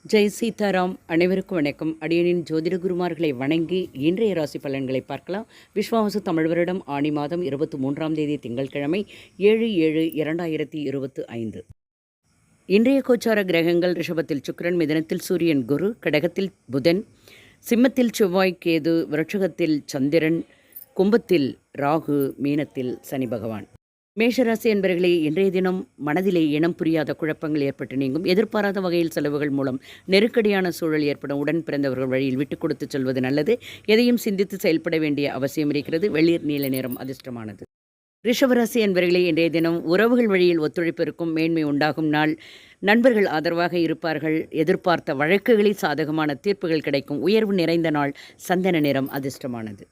ஜெய் சீதாராம். அனைவருக்கும் வணக்கம். அடியனின் ஜோதிட குருமார்களை வணங்கி இன்றைய ராசி பலன்களை பார்க்கலாம். விஸ்வாவசு தமிழ் வருடம் ஆணி மாதம் 23ஆம் தேதி திங்கட்கிழமை 7/7/2025. இன்றைய கோச்சார கிரகங்கள்: ரிஷபத்தில் சுக்கிரன், மிதனத்தில் சூரியன், குரு, கடகத்தில் புதன், சிம்மத்தில் செவ்வாய், கேது, விருட்சகத்தில் சந்திரன், கும்பத்தில் ராகு, மீனத்தில் சனி பகவான். மேஷராசி என்பவர்களே, இன்றைய தினம் மனதிலே இனம் புரியாத குழப்பங்கள் ஏற்பட்டு நீங்கும். எதிர்பாராத வகையில் செலவுகள் மூலம் நெருக்கடியான சூழல் ஏற்படும். உடன் பிறந்தவர்கள் வழியில் விட்டுக் கொடுத்து செல்வது நல்லது. எதையும் சிந்தித்து செயல்பட வேண்டிய அவசியம் இருக்கிறது. வெளிர் நீல நிறம் அதிர்ஷ்டமானது. ரிஷபராசி என்பவர்களே, இன்றைய தினம் உறவுகள் வழியில் ஒத்துழைப்பு இருக்கும். மேன்மை உண்டாகும் நாள். நண்பர்கள் ஆதரவாக இருப்பார்கள். எதிர்பார்த்த வழக்குகளில் சாதகமான தீர்ப்புகள் கிடைக்கும். உயர்வு நிறைந்த நாள். சந்தன நிறம் அதிர்ஷ்டமானது.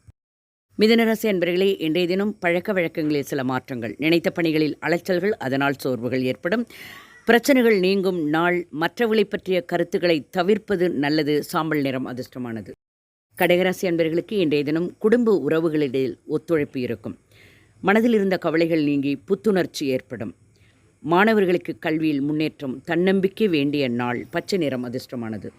மிதுனராசி அன்பர்களே, இன்றைய தினம் பழக்க வழக்கங்களில் சில மாற்றங்கள். நினைத்த பணிகளில் அலைச்சல்கள், அதனால் சோர்வுகள் ஏற்படும். பிரச்சனைகள் நீங்கும் நாள். மற்றவர்களை பற்றிய கருத்துக்களை தவிர்ப்பது நல்லது. சாம்பல் நிறம் அதிர்ஷ்டமானது. கடகராசி அன்பர்களுக்கு இன்றைய தினம் குடும்ப உறவுகளிடையே ஒத்துழைப்பு இருக்கும். மனதில் இருந்த கவலைகள் நீங்கி புத்துணர்ச்சி ஏற்படும். மாணவர்களுக்கு கல்வியில் முன்னேற்றம். தன்னம்பிக்கை வேண்டிய நாள். பச்சை நிறம் அதிர்ஷ்டமானது.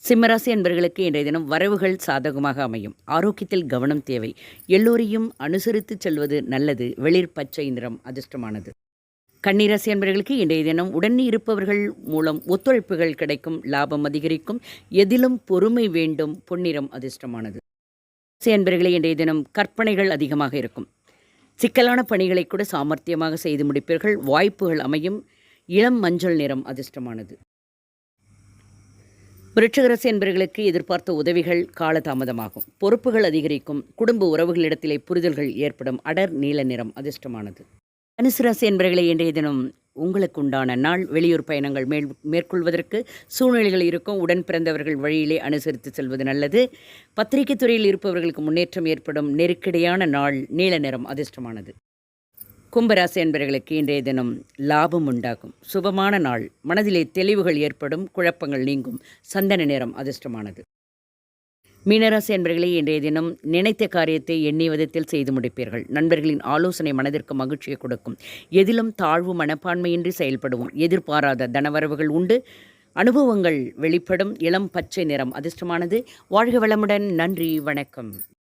சிம்மராசி என்பவர்களுக்கு இன்றைய தினம் வரவுகள் சாதகமாக அமையும். ஆரோக்கியத்தில் கவனம் தேவை. எல்லோரையும் அனுசரித்து செல்வது நல்லது. வெளிர் பச்சை நிறம் அதிர்ஷ்டமானது. கன்னிராசி என்பவர்களுக்கு இன்றைய தினம் உடன் இருப்பவர்கள் மூலம் ஒத்துழைப்புகள் கிடைக்கும். லாபம் அதிகரிக்கும். எதிலும் பொறுமை வேண்டும். பொன்னிறம் அதிர்ஷ்டமானது. என்பவர்களே, இன்றைய தினம் கற்பனைகள் அதிகமாக இருக்கும். சிக்கலான பணிகளை கூட சாமர்த்தியமாக செய்து முடிப்பீர்கள். வாய்ப்புகள் அமையும். இளம் மஞ்சள் நிறம் அதிர்ஷ்டமானது. விருட்சிகராசி என்பவர்களுக்கு எதிர்பார்த்த உதவிகள் காலதாமதமாகும். பொறுப்புகள் அதிகரிக்கும். குடும்ப உறவுகளிடத்திலே புரிதல்கள் ஏற்படும். அடர் நீல நிறம் அதிர்ஷ்டமானது. தனுசு ராசி என்பவர்களே, இன்றைய தினம் உங்களுக்கு உண்டான நாள். வெளியூர் பயணங்கள் மேற்கொள்வதற்கு சூழ்நிலைகள் இருக்கும். உடன் பிறந்தவர்கள் வழியிலே அனுசரித்து செல்வது நல்லது. பத்திரிகை துறையில் இருப்பவர்களுக்கு முன்னேற்றம் ஏற்படும். நெருக்கடியான நாள். நீல நிறம் அதிர்ஷ்டமானது. கும்பராசி என்பவர்களுக்கு இன்றைய தினம் லாபம் உண்டாகும். சுபமான நாள். மனதிலே தெளிவுகள் ஏற்படும். குழப்பங்கள் நீங்கும். சந்தன நிறம் அதிர்ஷ்டமானது. மீனராசி என்பவர்களே, இன்றைய தினம் நினைத்த காரியத்தை எண்ணிய விதத்தில் செய்து முடிப்பீர்கள். நண்பர்களின் ஆலோசனை மனதிற்கு மகிழ்ச்சியை கொடுக்கும். எதிலும் தாழ்வு மனப்பான்மையின்றி செயல்படுவோம். எதிர்பாராத தனவரவுகள் உண்டு. அனுபவங்கள் வெளிப்படும். இளம் பச்சை நிறம் அதிர்ஷ்டமானது. வாழ்க வளமுடன். நன்றி, வணக்கம்.